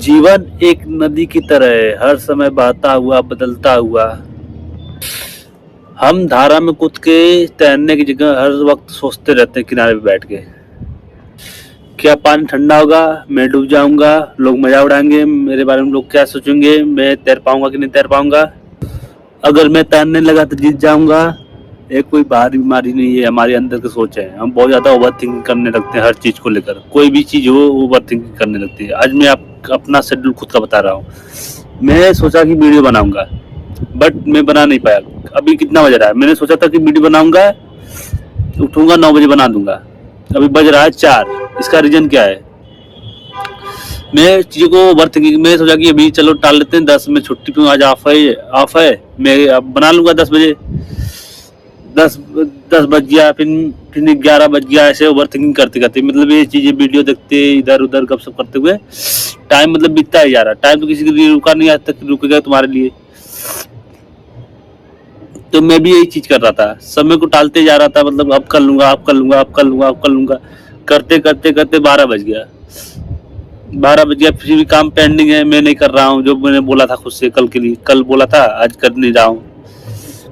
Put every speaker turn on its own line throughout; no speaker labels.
जीवन एक नदी की तरह है, हर समय बहता हुआ, बदलता हुआ। हम धारा में कूद के तैरने की जगह हर वक्त सोचते रहते हैं किनारे पे बैठ के, क्या पानी ठंडा होगा, मैं डूब जाऊंगा, लोग मजा उड़ाएंगे, मेरे बारे में लोग क्या सोचेंगे, मैं तैर पाऊंगा कि नहीं तैर पाऊंगा, अगर मैं तैरने लगा तो जीत जाऊंगा। ये कोई बाहरी बीमारी नहीं है, हमारे अंदर की सोच है। हम बहुत ज्यादा ओवर थिंकिंग करने लगते हैं, हर चीज को लेकर, कोई भी चीज हो ओवर थिंकिंग करने लगती है। आज मैं अपना शेड्यूल खुद का बता रहा हूँ। मैं सोचा कि वीडियो बनाऊंगा, बट मैं बना नहीं पाया। अभी कितना बज रहा है, मैंने सोचा था कि वीडियो बनाऊंगा, उठूंगा 9 बजे बना दूंगा, अभी बज रहा है 4। इसका रीजन क्या है? मैं चीज़ों को ओवर थिंकिंग में सोचा कि अभी चलो टाल लेते हैं, 10 में छुट्टी पे, आज ऑफ है, मैं अब बना लूंगा 10 बजे। 10 बज गया, फिर 11 बज गया। ऐसे ओवर थिंकिंग करते करते, मतलब ये चीज़ें वीडियो देखते, इधर उधर गपशप करते हुए टाइम मतलब बीतता ही जा रहा। टाइम तो किसी के लिए रुका नहीं, आज तक रुकेगा तुम्हारे लिए। तो मैं भी यही चीज कर रहा था, समय को टालते जा रहा था, मतलब अब कर लूंगा, अब कर लूंगा, अब कर लूंगा, अब कर लूंगा, करते करते करते 12 बज गया। 12 बज गया, फिर भी काम पेंडिंग है, मैं नहीं कर रहा हूँ जो मैंने बोला था खुद से कल के लिए। कल बोला था, आज कर नहीं रहा हूँ।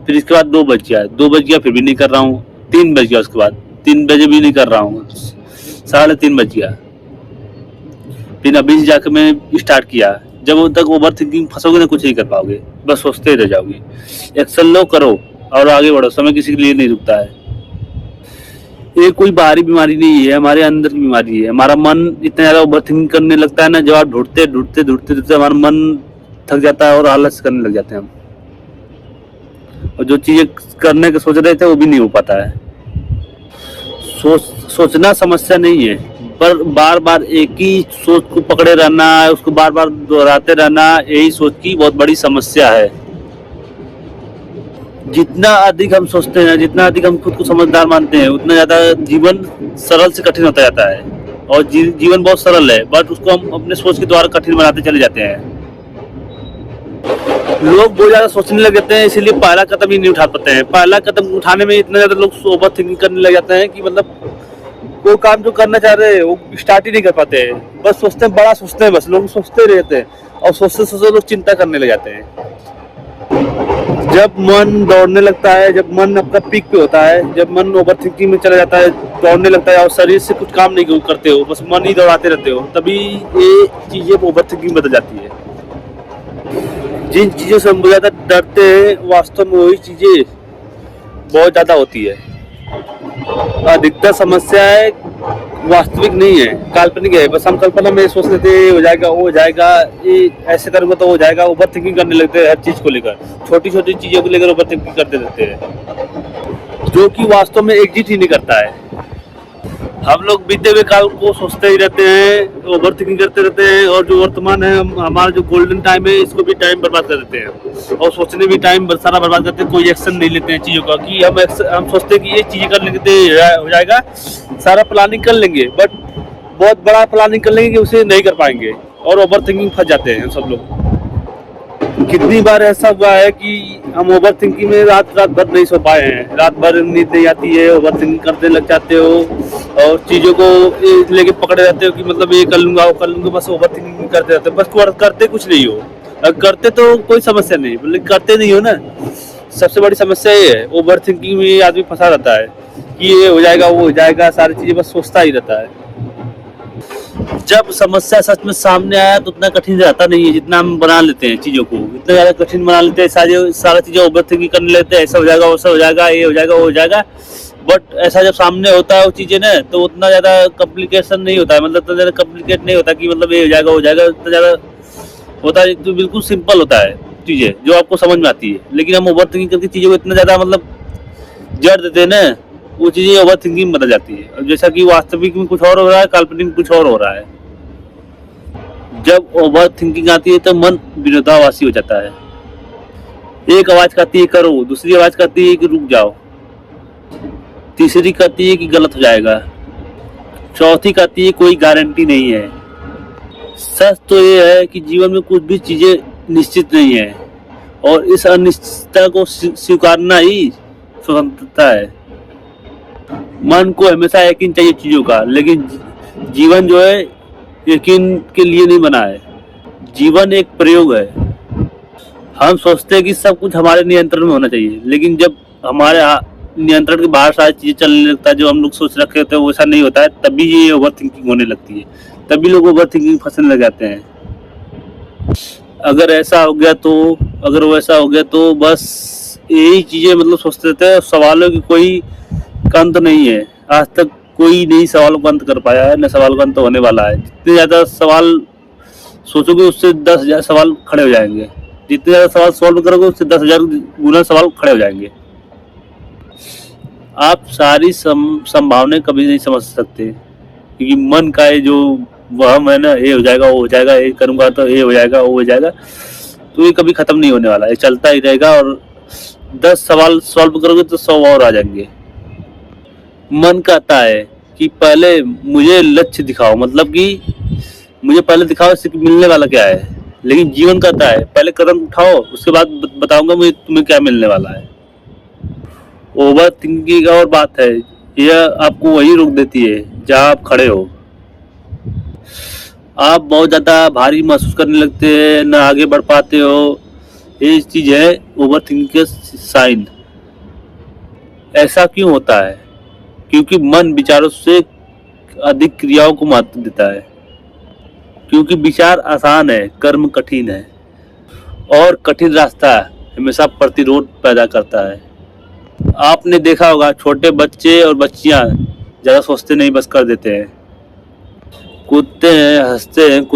फिर इसके बाद 2 बज गया, 2 बज गया, फिर भी नहीं कर रहा हूँ। 3 बज गया, उसके बाद 3 बजे भी नहीं कर रहा हूँ। 3:30 बज गया, फिर अभी जाकर मैं स्टार्ट किया। जब तक ओवर थिंकिंग फंसोगे ना, कुछ नहीं कर पाओगे, बस सोचते रह जाओगे। एक्शन लो, करो और आगे बढ़ो। समय किसी के लिए नहीं रुकता है। ये कोई बाहरी बीमारी नहीं है, हमारे अंदर की बीमारी है। हमारा मन इतना ज्यादा ओवर थिंकिंग करने लगता है ना, जब आप ढूंढते ढूंढते ढूंढते ढूंढते हमारा मन थक जाता है और आलस करने लग जाते हैं हम, और जो चीजें करने के सोच रहे थे वो भी नहीं हो पाता है। सोचना समस्या नहीं है, पर बार बार एक ही सोच को पकड़े रहना, उसको बार बार दोहराते रहना, यही सोच की बहुत बड़ी समस्या है। जितना अधिक हम सोचते हैं, जितना अधिक हम खुद को समझदार मानते हैं, उतना ज्यादा जीवन सरल से कठिन होता जाता है। और जीवन बहुत सरल है, बट उसको हम अपने सोच के द्वारा कठिन बनाते चले जाते हैं। लोग बहुत ज्यादा सोचने लग जाते हैं, इसीलिए पहला कदम ही नहीं उठा पाते हैं। पहला कदम उठाने में इतना ज्यादा लोग ओवर थिंकिंग करने लग जाते हैं कि मतलब वो काम जो करना चाह रहे हैं वो स्टार्ट ही नहीं कर पाते हैं। बस सोचते हैं, बड़ा सोचते हैं, बस लोग सोचते रहते हैं, और सोचते सोचते लोग चिंता करने लग जाते हैं। जब मन दौड़ने लगता है, जब मन अपना पीक पे होता है, जब मन ओवर थिंकिंग में चला जाता है, दौड़ने लगता है और शरीर से कुछ काम नहीं करते हो, बस मन ही दौड़ाते रहते हो, तभी ये चीजें ओवर थिंकिंग बदल जाती है। जिन चीजों से हम बहुत ज्यादा डरते हैं, वास्तव में वही चीजें बहुत ज्यादा होती है। अधिकतर समस्याएं वास्तविक नहीं है, काल्पनिक है। बस हम कल्पना में सोच लेते हैं, हो जाएगा, वो हो जाएगा, ये ऐसे करूंगा तो हो जाएगा। ओवर थिंकिंग करने लगते हैं हर चीज को लेकर, छोटी छोटी चीजों को लेकर ओवर थिंकिंग करते रहते हैं, जो कि वास्तव में एग्जिस्ट ही नहीं करता है। हम लोग बीते हुए काल को सोचते ही रहते हैं, ओवर थिंकिंग करते रहते हैं, और जो वर्तमान है, हमारा जो गोल्डन टाइम है, इसको भी टाइम बर्बाद कर देते हैं, और सोचने भी टाइम सारा बर्बाद करते हैं। कोई एक्शन नहीं लेते हैं चीज़ों का, कि हम सोचते हैं कि ये चीज़ें कर लेंगे तो हो जाएगा, सारा प्लानिंग कर लेंगे, बट बहुत बड़ा प्लानिंग कर लेंगे कि उसे नहीं कर पाएंगे, और ओवर थिंकिंग फंस जाते हैं सब लोग। कितनी बार ऐसा हुआ है कि हम ओवर थिंकिंग में रात भर नहीं सो पाए हैं, रात भर नींद नहीं आती है, ओवर थिंकिंग करने लग जाते हो, और चीज़ों को लेके पकड़े रहते हो कि मतलब ये कर लूंगा, वो कर लूंगा, बस ओवर थिंकिंग करते रहते हो, बस करते कुछ नहीं हो। अगर करते तो कोई समस्या नहीं, लेकिन करते नहीं हो ना, सबसे बड़ी समस्या ये है। ओवर थिंकिंग में आदमी फंसा रहता है कि ये हो जाएगा, वो हो जाएगा, सारी चीज़ें बस सोचता ही रहता है। जब समस्या सच में सामने आया तो उतना कठिन रहता नहीं है जितना हम बना लेते हैं चीज़ों को, इतना ज़्यादा कठिन बना लेते हैं, सारी चीज़ें ओवर थिंकिंग करने लेते हैं, ऐसा हो जाएगा, वैसा हो जाएगा, ये हो जाएगा, वो हो जाएगा। बट ऐसा जब सामने होता है वो चीज़ें ना, तो उतना ज़्यादा कॉम्प्लिकेशन नहीं होता है, मतलब उतना ज़्यादा कॉम्प्लिकेट नहीं होता कि मतलब ये हो जाएगा, हो जाएगा, उतना ज़्यादा होता है, तो बिल्कुल सिंपल होता है चीज़ें, जो आपको समझ में आती है। लेकिन हम ओवर थिंकिंग करके चीज़ों को इतना ज़्यादा मतलब जड़ देते हैं ना, वो चीज़ें ओवर थिंकिंग बदल जाती है। अब जैसा कि वास्तविक में कुछ और हो रहा है, काल्पनिक में कुछ और हो रहा है। जब ओवर थिंकिंग आती है तो मन विरोधाभासी हो जाता है। एक आवाज कहती है करो, दूसरी आवाज कहती है कि रुक जाओ, तीसरी कहती है कि गलत हो जाएगा, चौथी कहती है कोई गारंटी नहीं है। सच तो ये है कि जीवन में कुछ भी चीजें निश्चित नहीं है, और इस अनिश्चितता को स्वीकारना ही स्वतंत्रता है। मन को हमेशा यकीन चाहिए चीजों का, लेकिन जीवन जो है यकीन के लिए नहीं बना है। जीवन एक प्रयोग है। हम सोचते हैं कि सब कुछ हमारे नियंत्रण में होना चाहिए, लेकिन जब हमारे नियंत्रण के बाहर सारी चीजें चलने लगता है, जो हम लोग सोच रखे होते हैं वैसा नहीं होता है, तभी ये ओवर थिंकिंग होने लगती है, तभी लोग ओवर थिंकिंग फंसने लग जाते हैं। अगर ऐसा हो गया तो, अगर वैसा हो गया तो, बस यही चीजें मतलब सोचते रहते हैं। सवालों की कोई अंत नहीं है। आज तक कोई नहीं सवालों का अंत कर पाया है, न सवाल का अंत होने वाला है। जितने ज्यादा सवाल सोचोगे उससे 10,000 सवाल खड़े हो जाएंगे। जितने ज्यादा सवाल सॉल्व करोगे उससे 10,000 गुना सवाल खड़े हो जाएंगे। आप सारी संभावनाएं कभी नहीं समझ सकते, क्योंकि मन का ये जो वहम है ना, ये हो जाएगा, वो हो जाएगा, ये करूंगा तो ये हो जाएगा, वो हो जाएगा, तो ये कभी खत्म नहीं होने वाला, ये चलता ही रहेगा। और 10 सवाल सॉल्व करोगे तो 100 और आ जाएंगे। मन कहता है कि पहले मुझे लक्ष्य दिखाओ, मतलब कि मुझे पहले दिखाओ इससे मिलने वाला क्या है। लेकिन जीवन कहता है पहले कदम उठाओ, उसके बाद बताऊंगा मुझे तुम्हें क्या मिलने वाला है। ओवर थिंकिंग और बात है, यह आपको वही रोक देती है जहां आप खड़े हो। आप बहुत ज़्यादा भारी महसूस करने लगते हैं, ना आगे बढ़ पाते हो। ये चीज़ है ओवर थिंकिंग के साइन। ऐसा क्यों होता है? क्योंकि मन विचारों से अधिक क्रियाओं को महत्व देता है। क्योंकि विचार आसान है, कर्म कठिन है, और कठिन रास्ता हमेशा प्रतिरोध पैदा करता है। आपने देखा होगा छोटे बच्चे और बच्चियां ज़्यादा सोचते नहीं, बस कर देते हैं। कूदते हैं, हंसते हैं,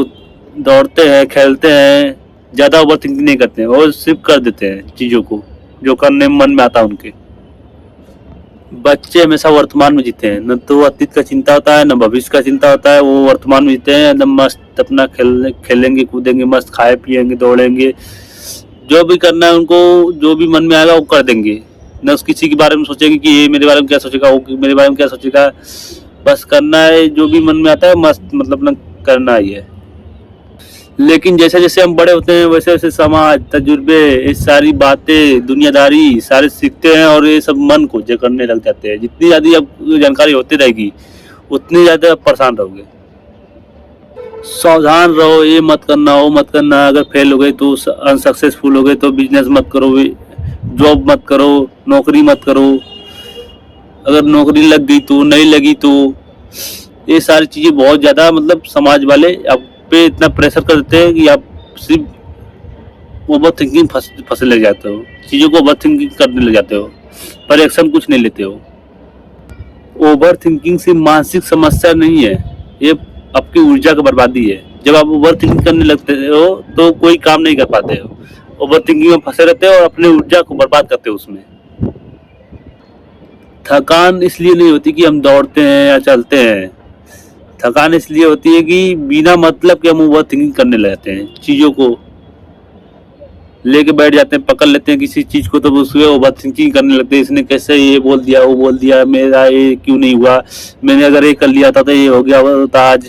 दौड़ते हैं, खेलते हैं, ज़्यादा ओवर थिंकिंग नहीं करते हैं, और सिर्फ कर देते हैं चीज़ों को जो करने मन में आता है उनके। बच्चे हमेशा वर्तमान में जीते हैं, न तो अतीत का चिंता होता है, न भविष्य का चिंता होता है। वो वर्तमान में जीते हैं, एकदम मस्त अपना खेलेंगे, कूदेंगे, मस्त खाए पिएंगे, दौड़ेंगे, जो भी करना है उनको, जो भी मन में आएगा वो कर देंगे। न उस किसी के बारे में सोचेंगे कि ये मेरे बारे में क्या सोचेगा, वो मेरे बारे में क्या सोचेगा। बस करना है, जो भी मन में आता है मस्त मतलब अपना करना ही है। लेकिन जैसे जैसे हम बड़े होते हैं वैसे वैसे समाज, तजुर्बे, ये सारी बातें, दुनियादारी सारे सीखते हैं, और ये सब मन को जकड़ने लग जाते हैं। जितनी ज़्यादा अब जानकारी होती रहेगी उतनी ज़्यादा आप परेशान रहोगे। सावधान रहो, ये मत करना, वो मत करना। अगर फेल हो गए तो, अनसक्सेसफुल हो गए तो बिजनेस मत करो, जॉब मत करो, नौकरी मत करो। अगर नौकरी लग गई तो, नहीं लगी तो, ये सारी चीज़ें बहुत ज़्यादा मतलब समाज वाले आप पे इतना प्रेशर कर देते हैं कि आप सिर्फ ओवर थिंकिंग फंसने लग जाते हो, चीज़ों को ओवर थिंकिंग करने लग जाते हो, पर एक्शन कुछ नहीं लेते हो। ओवर थिंकिंग से मानसिक समस्या नहीं है, ये आपकी ऊर्जा की बर्बादी है। जब आप ओवर थिंकिंग करने लगते हो तो कोई काम नहीं कर पाते हो, ओवर थिंकिंग में फंसे रहते हो और अपनी ऊर्जा को बर्बाद करते हो उसमें। थकान इसलिए नहीं होती कि हम दौड़ते हैं या चलते हैं, थकान इसलिए होती है कि बिना मतलब के हम ओवर थिंकिंग करने लगते हैं, चीज़ों को लेके बैठ जाते हैं, पकड़ लेते हैं किसी चीज़ को, तो उसमें ओवर थिंकिंग करने लगते हैं। इसने कैसे ये बोल दिया, वो बोल दिया, मेरा ये क्यों नहीं हुआ, मैंने अगर ये कर लिया था तो ये हो गया होता आज,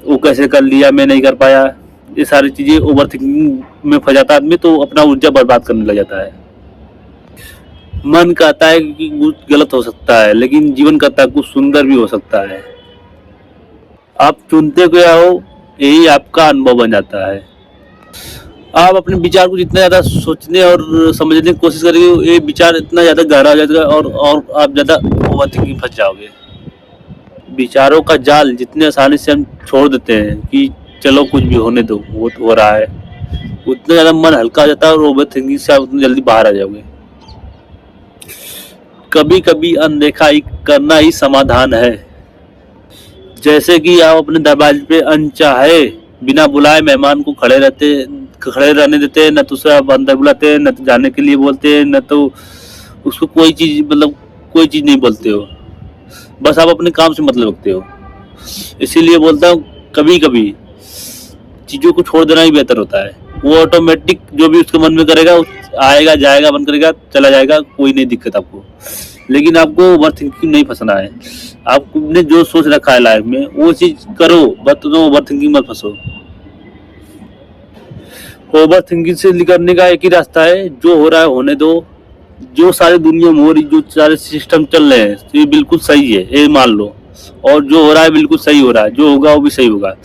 वो कैसे कर लिया, मैं नहीं कर पाया। ये सारी चीज़ें ओवर थिंकिंग में फंस जाता आदमी, तो अपना ऊर्जा बर्बाद करने लग जाता है। मन कहता है कि कुछ गलत हो सकता है, लेकिन जीवन कहता है कुछ सुंदर भी हो सकता है। आप चुनते क्या हो, यही आपका अनुभव बन जाता है। आप अपने विचार को जितना ज़्यादा सोचने और समझने की कोशिश करेंगे, ये विचार इतना ज़्यादा गहरा हो जाएगा, और आप ज़्यादा ओवर थिंकिंग फंस जाओगे। विचारों का जाल जितने आसानी से हम छोड़ देते हैं कि चलो कुछ भी होने दो, वो तो हो रहा है, उतना ज़्यादा मन हल्का हो जाता है, और ओवर थिंकिंग से आप उतनी जल्दी बाहर आ जाओगे। कभी कभी अनदेखा ही करना ही समाधान है। जैसे कि आप अपने दरवाजे पे अनचाहे बिना बुलाए मेहमान को खड़े रहने देते हैं, न तो उसे आप अंदर बुलाते हैं, न तो जाने के लिए बोलते हैं, न तो उसको कोई चीज़ मतलब कोई चीज़ नहीं बोलते हो, बस आप अपने काम से मतलब रखते हो। इसीलिए बोलता हूँ कभी कभी चीज़ों को छोड़ देना ही बेहतर होता है। वो ऑटोमेटिक जो भी उसके मन में करेगा, आएगा जाएगा, मन करेगा चला जाएगा, कोई नहीं दिक्कत आपको। लेकिन आपको ओवर थिंकिंग नहीं फंसना है। आपने जो सोच रखा है लाइफ में वो चीज करो, बस तुम ओवर थिंकिंग मत फंसो। ओवर थिंकिंग से निकलने का एक ही रास्ता है, जो हो रहा है होने दो। जो सारी दुनिया में हो रही, जो सारे सिस्टम चल रहे हैं, तो ये बिल्कुल सही है, ये मान लो। और जो हो रहा है बिल्कुल सही हो रहा है, जो होगा वो भी सही होगा।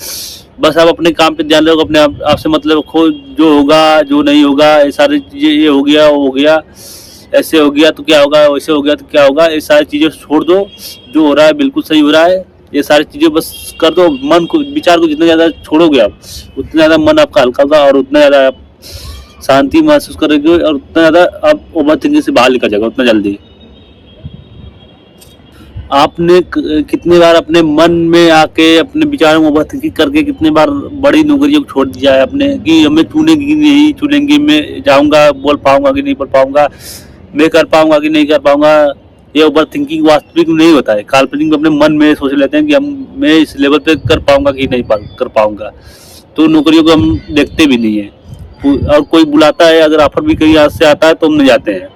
बस आप अपने काम पे ध्यान रखो, अपने आप से मतलब रखो, जो होगा जो नहीं होगा, ये सारी चीज़ें, ये हो गया वो हो गया, ऐसे हो गया तो क्या होगा, वैसे हो गया तो क्या होगा, ये सारी चीज़ें छोड़ दो। जो हो रहा है बिल्कुल सही हो रहा है, ये सारी चीज़ें बस कर दो। मन को, विचार को जितना ज़्यादा छोड़ोगे आप, उतना ज़्यादा मन आपका हल्का होगा और उतना ज़्यादा आप शांति महसूस करोगे और उतना ज़्यादा आप ओवर थिंकिंग से बाहर निकल जाएगा उतना जल्दी। आपने कितनी बार अपने मन में आके अपने विचारों में ओवरथिंकिंग करके कितनी बार बड़ी नौकरियों को छोड़ दिया है आपने कि हमें चुनेगी नहीं चुनेंगे, मैं जाऊंगा, बोल पाऊंगा कि नहीं बोल पाऊंगा, मैं कर पाऊंगा कि नहीं कर पाऊंगा। ये ओवर थिंकिंग वास्तविक में नहीं होता है, काल्पनिक में अपने मन में सोच लेते हैं कि हम, मैं इस लेवल पे कर पाऊंगा कि नहीं कर पाऊंगा, तो नौकरियों को हम देखते भी नहीं है। और कोई बुलाता है, अगर ऑफर भी कहीं हाथ से आता है तो हम नहीं जाते हैं,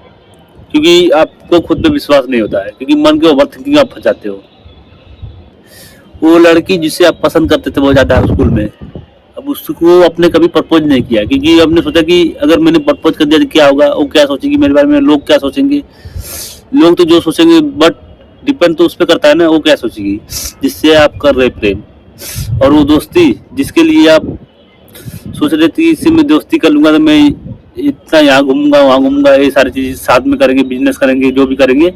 क्योंकि आपको खुद पे विश्वास नहीं होता है, क्योंकि मन के ओवर थिंकिंग आप फंस जाते हो। वो लड़की जिसे आप पसंद करते थे बहुत ज़्यादा स्कूल में, अब उसको आपने कभी प्रपोज नहीं किया, क्योंकि आपने सोचा कि अगर मैंने प्रपोज कर दिया तो क्या होगा, वो क्या सोचेगी मेरे बारे में, लोग क्या सोचेंगे। लोग तो जो सोचेंगे, बट डिपेंड तो उस पर करता है ना, वो क्या सोचेगी जिससे आप कर रहे प्रेम। और वो दोस्ती जिसके लिए आप सोच रहे थे कि इससे मैं दोस्ती कर लूंगा तो मैं इतना यहाँ घूमूंगा वहाँ घूमूंगा, ये सारी चीज़ें साथ में करेंगे, बिजनेस करेंगे, जो भी करेंगे,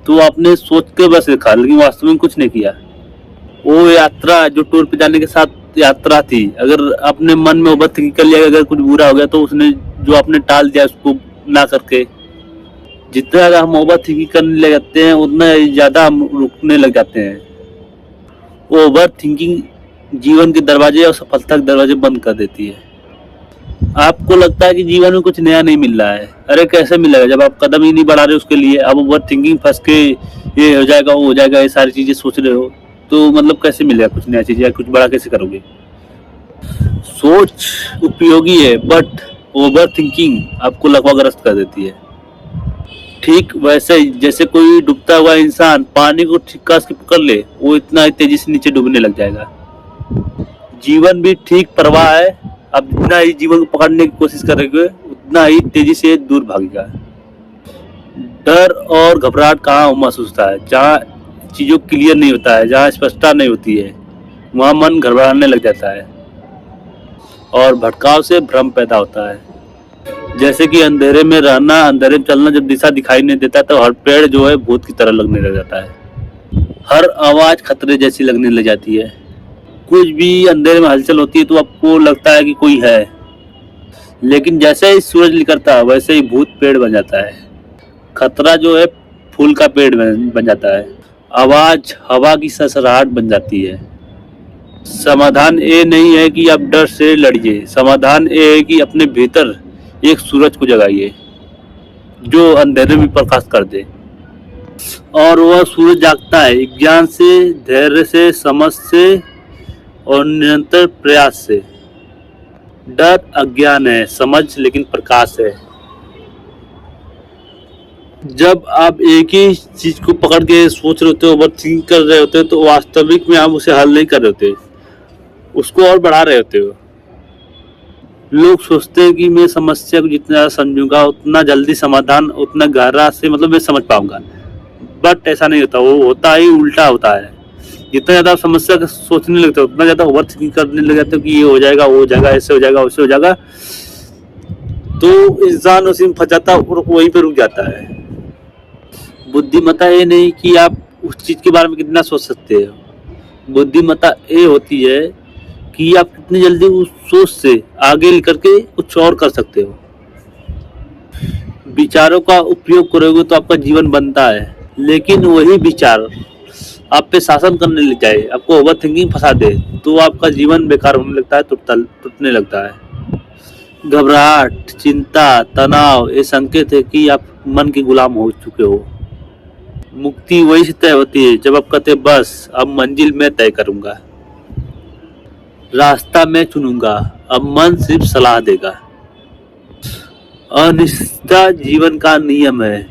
तो आपने सोच के बस देखा, लेकिन वास्तव में कुछ नहीं किया। वो यात्रा जो टूर पे जाने के साथ यात्रा थी, अगर आपने मन में ओवर थिंकिंग कर लिया कि अगर कुछ बुरा हो गया तो उसने जो आपने टाल दिया उसको ना करके, जितना ज़्यादा हम ओवर थिंकिंग करने लग जाते हैं उतना ज़्यादा हम रुकने लग जाते हैं। ओवर थिंकिंग जीवन के दरवाजे और सफलता के दरवाजे बंद कर देती है। आपको लगता है कि जीवन में कुछ नया नहीं मिल रहा है, अरे कैसे मिलेगा जब आप कदम ही नहीं बढ़ा रहे उसके लिए। आप ओवर थिंकिंग फंस के ये हो जाएगा वो हो जाएगा ये सारी चीजें सोच रहे हो, तो मतलब कैसे मिलेगा कुछ नया चीज, या कुछ बड़ा कैसे करोगे। सोच उपयोगी है, बट ओवर थिंकिंग आपको लकवाग्रस्त कर देती है। ठीक वैसे ही जैसे कोई डूबता हुआ इंसान पानी को ठीक कस के पकड़ ले, वो इतना तेजी से नीचे डूबने लग जाएगा। जीवन भी ठीक प्रवाह है, आप जितना ही जीवन को पकड़ने की कोशिश करेंगे उतना ही तेजी से दूर भागेगा। डर और घबराहट कहाँ महसूस होता है, जहाँ चीज़ों क्लियर नहीं होता है, जहाँ स्पष्टता नहीं होती है, वहाँ मन घबराने लग जाता है और भटकाव से भ्रम पैदा होता है। जैसे कि अंधेरे में रहना, अंधेरे में चलना, जब दिशा दिखाई नहीं देता तो हर पेड़ जो है भूत की तरह लगने लग जाता है, हर आवाज़ खतरे जैसी लगने लग जाती है। कुछ भी अंधेरे में हलचल होती है तो आपको लगता है कि कोई है, लेकिन जैसे ही सूरज निकलता है वैसे ही भूत पेड़ बन जाता है। खतरा जो है फूल का पेड़ बन जाता है, आवाज हवा की ससराहट बन जाती है। समाधान ये नहीं है कि आप डर से लड़िए, समाधान ये है कि अपने भीतर एक सूरज को जगाइए जो अंधेरे में प्रकाश कर दे। और वह सूरज जागता है ज्ञान से, धैर्य से, समझ से और निरंतर प्रयास से। डर अज्ञान है, समझ लेकिन प्रकाश है। जब आप एक ही चीज को पकड़ के सोच रहे होते हो, ओवर थिंक कर रहे होते हो, तो वास्तविक में आप उसे हल नहीं कर रहे होते, उसको और बढ़ा रहे होते हो। लोग सोचते हैं कि मैं समस्या को जितना ज़्यादा समझूंगा उतना जल्दी समाधान उतना गहरा से मतलब मैं समझ पाऊंगा, बट ऐसा नहीं होता, वो होता ही उल्टा होता है। जितना ज़्यादा आप समस्या का सोचने लगते हो उतना ज़्यादा ओवर थिंकिंग करने लग जाते हो कि ये हो जाएगा वो हो जाएगा, ऐसे हो जाएगा वैसे हो जाएगा, तो इंसान उसी में फंस जाता है और वहीं पर रुक जाता है। बुद्धिमत्ता ये नहीं कि आप उस चीज़ के बारे में कितना सोच सकते हो, बुद्धिमत्ता ये होती है कि आप कितनी जल्दी उस सोच से आगे निकल के कुछ और कर सकते हो। विचारों का उपयोग करोगे तो आपका जीवन बनता है, लेकिन वही विचार आप पे शासन करने लग जाए, आपको ओवर थिंकिंग फंसा दे, तो आपका जीवन बेकार होने लगता है, टूटने लगता है। घबराहट, चिंता, तनाव ये संकेत है कि आप मन के गुलाम हो चुके हो। मुक्ति वही से तय होती है जब आप कहते बस अब मंजिल मैं तय करूंगा, रास्ता मैं चुनूंगा, अब मन सिर्फ सलाह देगा। अनिश्चितता जीवन का नियम है।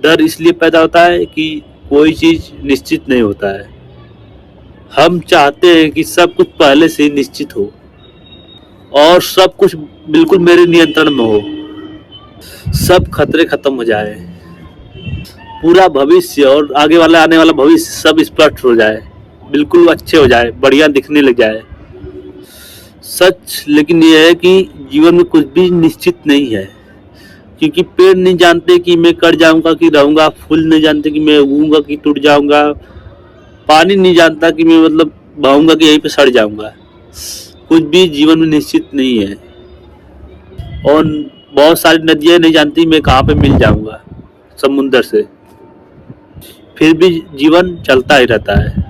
डर इसलिए पैदा होता है कि कोई चीज निश्चित नहीं होता है। हम चाहते हैं कि सब कुछ पहले से ही निश्चित हो और सब कुछ बिल्कुल मेरे नियंत्रण में हो, सब खतरे खत्म हो जाए। पूरा भविष्य और आगे वाला आने वाला भविष्य सब स्पष्ट हो जाए, बिल्कुल अच्छे हो जाए, बढ़िया दिखने लग जाए। सच लेकिन ये है कि जीवन में कुछ भी निश्चित नहीं है, क्योंकि पेड़ नहीं जानते कि मैं कट जाऊंगा कि रहूंगा, फूल नहीं जानते कि मैं उगूंगा कि टूट जाऊंगा, पानी नहीं जानता कि मैं मतलब बहूंगा कि यहीं पे सड़ जाऊंगा। कुछ भी जीवन में निश्चित नहीं है। और बहुत सारी नदियां नहीं जानती मैं कहाँ पे मिल जाऊंगा समुंदर से, फिर भी जीवन चलता ही रहता है।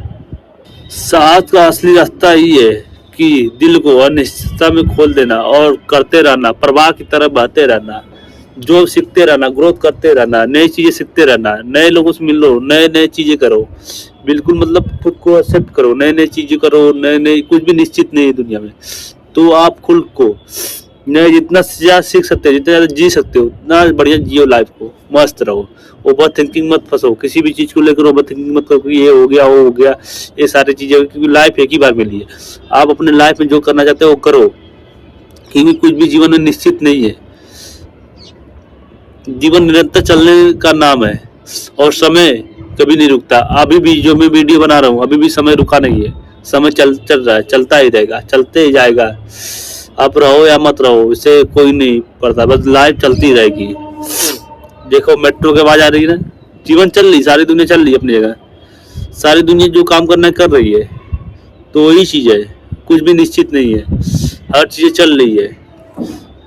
साहस का असली रास्ता ही है कि दिल को अनिश्चितता में खोल देना और करते रहना, प्रवाह की तरह बहते रहना, जो सीखते रहना, ग्रोथ करते रहना, नई चीजें सीखते रहना, नए लोगों से मिलो, नए नए चीजें करो, बिल्कुल मतलब खुद को एक्सेप्ट करो, नए नए चीजें करो, नए नए, कुछ भी निश्चित नहीं है दुनिया में। तो आप खुद को नए जितना ज्यादा सीख सकते हो, जितना ज्यादा जी सकते हो, उतना बढ़िया जियो लाइफ को, मस्त रहो। ओवर थिंकिंग मत फंसो, किसी भी चीज को लेकर ओवर थिंकिंग मत करो कि ये हो गया वो हो गया, ये सारी चीजें, क्योंकि लाइफ एक ही बार मिली है। आप अपने लाइफ में जो करना चाहते हो वो करो, क्योंकि कुछ भी जीवन में निश्चित नहीं है। जीवन निरंतर चलने का नाम है और समय कभी नहीं रुकता। अभी भी जो मैं वीडियो बना रहा हूँ, अभी भी समय रुका नहीं है, समय चल रहा है, चलता ही रहेगा, चलते ही जाएगा। आप रहो या मत रहो, इससे कोई नहीं पड़ता, बस लाइफ चलती रहेगी। देखो मेट्रो की आवाज आ रही है ना, जीवन चल रही, सारी दुनिया चल रही है अपनी जगह, सारी दुनिया जो काम करना है कर रही है। तो वही चीज है, कुछ भी निश्चित नहीं है, हर चीजें चल रही है,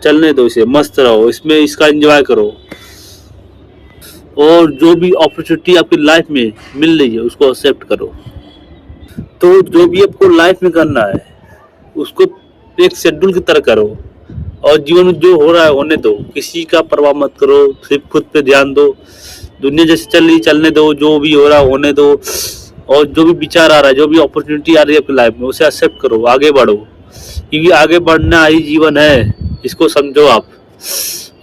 चलने दो इसे, मस्त रहो इसमें, इसका एंजॉय करो। और जो भी अपॉर्चुनिटी आपकी लाइफ में मिल रही है उसको एक्सेप्ट करो। तो जो भी आपको लाइफ में करना है उसको एक शेड्यूल की तरह करो, और जीवन में जो हो रहा है होने दो, किसी का परवाह मत करो, सिर्फ खुद पे ध्यान दो। दुनिया जैसे चल रही चलने दो, जो भी हो रहा है होने दो, और जो भी विचार आ रहा है, जो भी अपॉर्चुनिटी आ रही है आपकी लाइफ में, उसे एक्सेप्ट करो, आगे बढ़ो, क्योंकि आगे बढ़ना ही जीवन है, इसको समझो आप।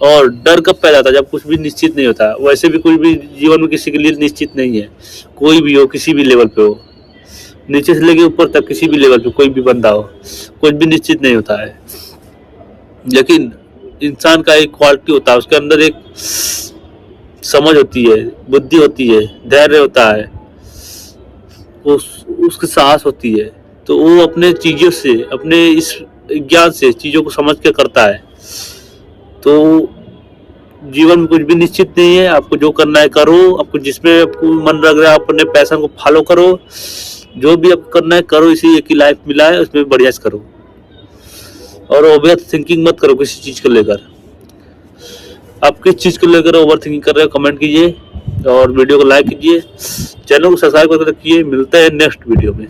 और डर कब पैदा होता है? जब कुछ भी निश्चित नहीं होता। वैसे भी कुछ भी जीवन में किसी के लिए निश्चित नहीं है, कोई भी हो, किसी भी लेवल पे हो, नीचे से लेके ऊपर तक, किसी भी लेवल पे कोई भी बंदा हो, कुछ भी निश्चित नहीं होता है। लेकिन इंसान का एक क्वालिटी होता है, उसके अंदर एक समझ होती है, बुद्धि होती है, धैर्य होता है, उसकी साहस होती है। तो वो अपने चीजों से, अपने इस ज्ञान से चीजों को समझ के करता है। तो जीवन में कुछ भी निश्चित नहीं है, आपको जो करना है करो, आपको जिसमें आपको मन लग रहा है अपने पैशन को फॉलो करो, जो भी आपको करना है करो, इसी एक ही लाइफ मिला है, उसमें बढ़िया से करो। और ओवर थिंकिंग मत करो किसी चीज को लेकर। आप किस चीज को लेकर ओवर थिंकिंग कर रहे हो कमेंट कीजिए, और वीडियो को लाइक कीजिए, चैनल को सब्सक्राइब करके रखिए। मिलते हैं नेक्स्ट वीडियो में।